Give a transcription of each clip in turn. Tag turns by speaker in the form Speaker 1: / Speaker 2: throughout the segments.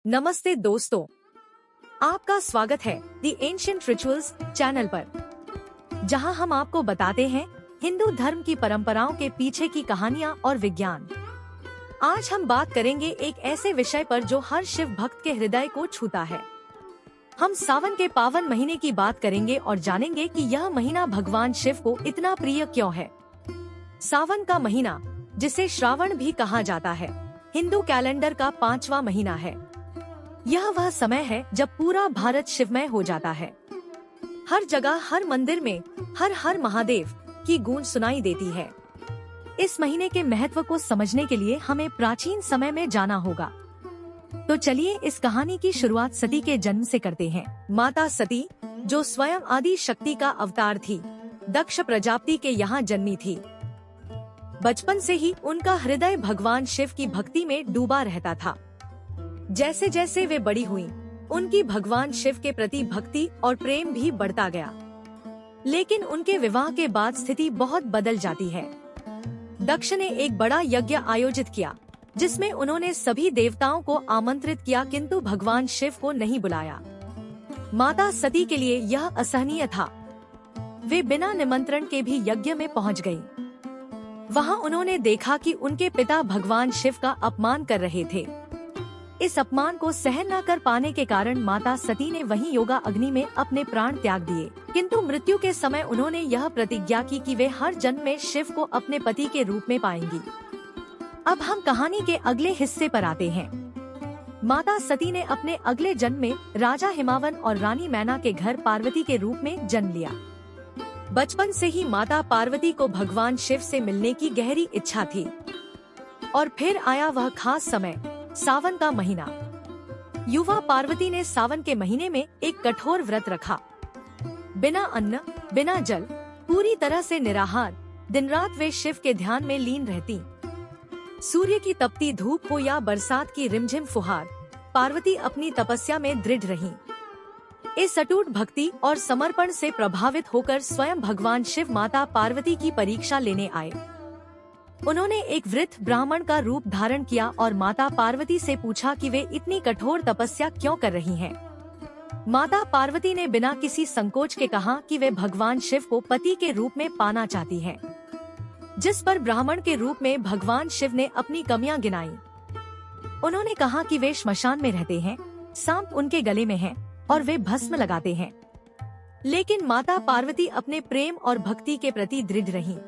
Speaker 1: नमस्ते दोस्तों, आपका स्वागत है द एंशिएंट रिचुअल्स चैनल पर, जहां हम आपको बताते हैं हिंदू धर्म की परंपराओं के पीछे की कहानियां और विज्ञान। आज हम बात करेंगे एक ऐसे विषय पर जो हर शिव भक्त के हृदय को छूता है। हम सावन के पावन महीने की बात करेंगे और जानेंगे कि यह महीना भगवान शिव को इतना प्रिय क्यों है। सावन का महीना, जिसे श्रावण भी कहा जाता है, हिंदू कैलेंडर का 5वां महीना है। यह वह समय है जब पूरा भारत शिवमय हो जाता है। हर जगह, हर मंदिर में हर हर महादेव की गूंज सुनाई देती है। इस महीने के महत्व को समझने के लिए हमें प्राचीन समय में जाना होगा। तो चलिए इस कहानी की शुरुआत सती के जन्म से करते हैं। माता सती, जो स्वयं आदि शक्ति का अवतार थी, दक्ष प्रजापति के यहाँ जन्मी थी। बचपन से ही उनका हृदय भगवान शिव की भक्ति में डूबा रहता था। जैसे जैसे वे बड़ी हुईं, उनकी भगवान शिव के प्रति भक्ति और प्रेम भी बढ़ता गया। लेकिन उनके विवाह के बाद स्थिति बहुत बदल जाती है। दक्ष ने एक बड़ा यज्ञ आयोजित किया, जिसमें उन्होंने सभी देवताओं को आमंत्रित किया, किंतु भगवान शिव को नहीं बुलाया। माता सती के लिए यह असहनीय था। वे बिना निमंत्रण के भी यज्ञ में पहुंच गयीं। वहां उन्होंने देखा कि उनके पिता भगवान शिव का अपमान कर रहे थे। इस अपमान को सहन न कर पाने के कारण माता सती ने वहीं योगा अग्नि में अपने प्राण त्याग दिए। किंतु मृत्यु के समय उन्होंने यह प्रतिज्ञा की कि वे हर जन्म में शिव को अपने पति के रूप में पाएंगी। अब हम कहानी के अगले हिस्से पर आते हैं। माता सती ने अपने अगले जन्म में राजा हिमावन और रानी मैना के घर पार्वती के रूप में जन्म लिया। बचपन से ही माता पार्वती को भगवान शिव से मिलने की गहरी इच्छा थी। और फिर आया वह खास समय, सावन का महीना। युवा पार्वती ने सावन के महीने में एक कठोर व्रत रखा। बिना अन्न, बिना जल, पूरी तरह से निराहार, दिन रात वे शिव के ध्यान में लीन रहती। सूर्य की तपती धूप हो या बरसात की रिमझिम फुहार, पार्वती अपनी तपस्या में दृढ़ रहीं। इस अटूट भक्ति और समर्पण से प्रभावित होकर स्वयं भगवान शिव माता पार्वती की परीक्षा लेने आए। उन्होंने एक वृद्ध ब्राह्मण का रूप धारण किया और माता पार्वती से पूछा कि वे इतनी कठोर तपस्या क्यों कर रही हैं। माता पार्वती ने बिना किसी संकोच के कहा कि वे भगवान शिव को पति के रूप में पाना चाहती हैं। जिस पर ब्राह्मण के रूप में भगवान शिव ने अपनी कमियां गिनाई। उन्होंने कहा कि वे श्मशान में रहते हैं, सांप उनके गले में है और वे भस्म लगाते हैं। लेकिन माता पार्वती अपने प्रेम और भक्ति के प्रति दृढ़ रहीं।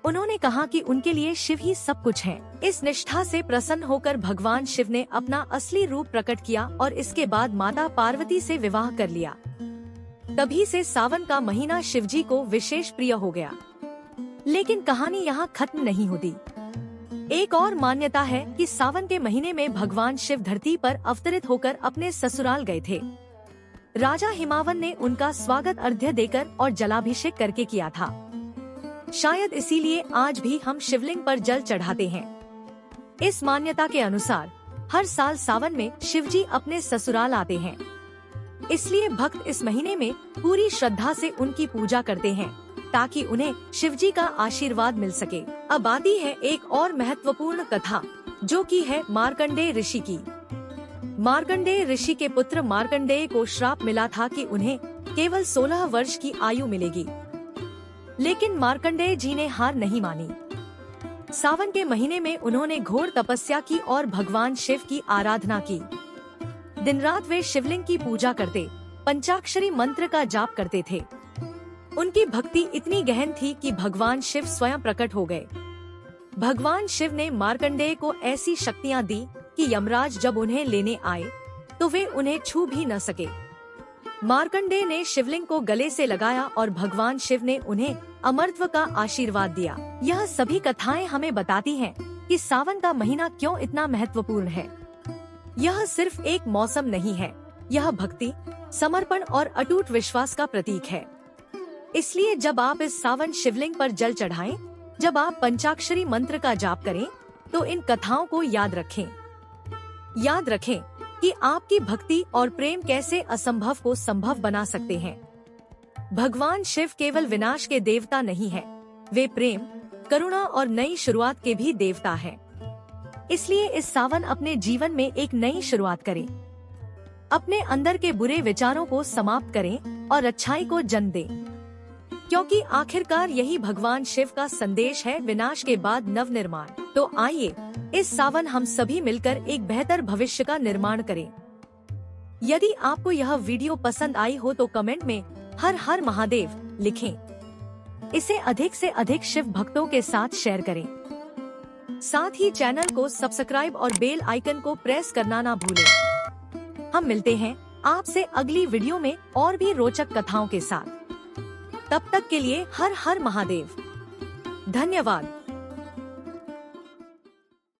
Speaker 1: उन्होंने कहा कि उनके लिए शिव ही सब कुछ है। इस निष्ठा से प्रसन्न होकर भगवान शिव ने अपना असली रूप प्रकट किया और इसके बाद माता पार्वती से विवाह कर लिया। तभी से सावन का महीना शिवजी को विशेष प्रिय हो गया। लेकिन कहानी यहाँ खत्म नहीं होती। एक और मान्यता है कि सावन के महीने में भगवान शिव धरती पर अवतरित होकर अपने ससुराल गए थे। राजा हिमावन ने उनका स्वागत अर्घ्य देकर और जलाभिषेक करके किया था। शायद इसीलिए आज भी हम शिवलिंग पर जल चढ़ाते हैं। इस मान्यता के अनुसार हर साल सावन में शिवजी अपने ससुराल आते हैं। इसलिए भक्त इस महीने में पूरी श्रद्धा से उनकी पूजा करते हैं, ताकि उन्हें शिवजी का आशीर्वाद मिल सके। अब आती है एक और महत्वपूर्ण कथा, जो कि है मार्कंडेय ऋषि की। मार्कंडेय ऋषि के पुत्र मार्कंडेय को श्राप मिला था कि उन्हें केवल 16 वर्ष की आयु मिलेगी। लेकिन मार्कंडेय जी ने हार नहीं मानी। सावन के महीने में उन्होंने घोर तपस्या की और भगवान शिव की आराधना की। दिन रात वे शिवलिंग की पूजा करते, पंचाक्षरी मंत्र का जाप करते थे। उनकी भक्ति इतनी गहन थी कि भगवान शिव स्वयं प्रकट हो गए। भगवान शिव ने मार्कंडेय को ऐसी शक्तियाँ दी कि यमराज जब उन्हें लेने आए तो वे उन्हें छू भी न सके। मार्कंडेय ने शिवलिंग को गले से लगाया और भगवान शिव ने उन्हें अमरत्व का आशीर्वाद दिया। यह सभी कथाएं हमें बताती हैं कि सावन का महीना क्यों इतना महत्वपूर्ण है। यह सिर्फ एक मौसम नहीं है, यह भक्ति, समर्पण और अटूट विश्वास का प्रतीक है। इसलिए जब आप इस सावन शिवलिंग पर जल चढ़ाएं, जब आप पंचाक्षरी मंत्र का जाप करें, तो इन कथाओं को याद रखें। याद रखें कि आपकी भक्ति और प्रेम कैसे असंभव को संभव बना सकते हैं। भगवान शिव केवल विनाश के देवता नहीं है, वे प्रेम, करुणा और नई शुरुआत के भी देवता हैं। इसलिए इस सावन अपने जीवन में एक नई शुरुआत करें। अपने अंदर के बुरे विचारों को समाप्त करें और अच्छाई को जन्म दें, क्योंकि आखिरकार यही भगवान शिव का संदेश है, विनाश के बाद नवनिर्माण। तो आइए इस सावन हम सभी मिलकर एक बेहतर भविष्य का निर्माण करें। यदि आपको यह वीडियो पसंद आई हो तो कमेंट में हर हर महादेव लिखें। इसे अधिक से अधिक शिव भक्तों के साथ शेयर करें। साथ ही चैनल को सब्सक्राइब और बेल आइकन को प्रेस करना ना भूलें। हम मिलते हैं आपसे अगली वीडियो में और भी रोचक कथाओं के साथ। तब तक के लिए हर हर महादेव। धन्यवाद।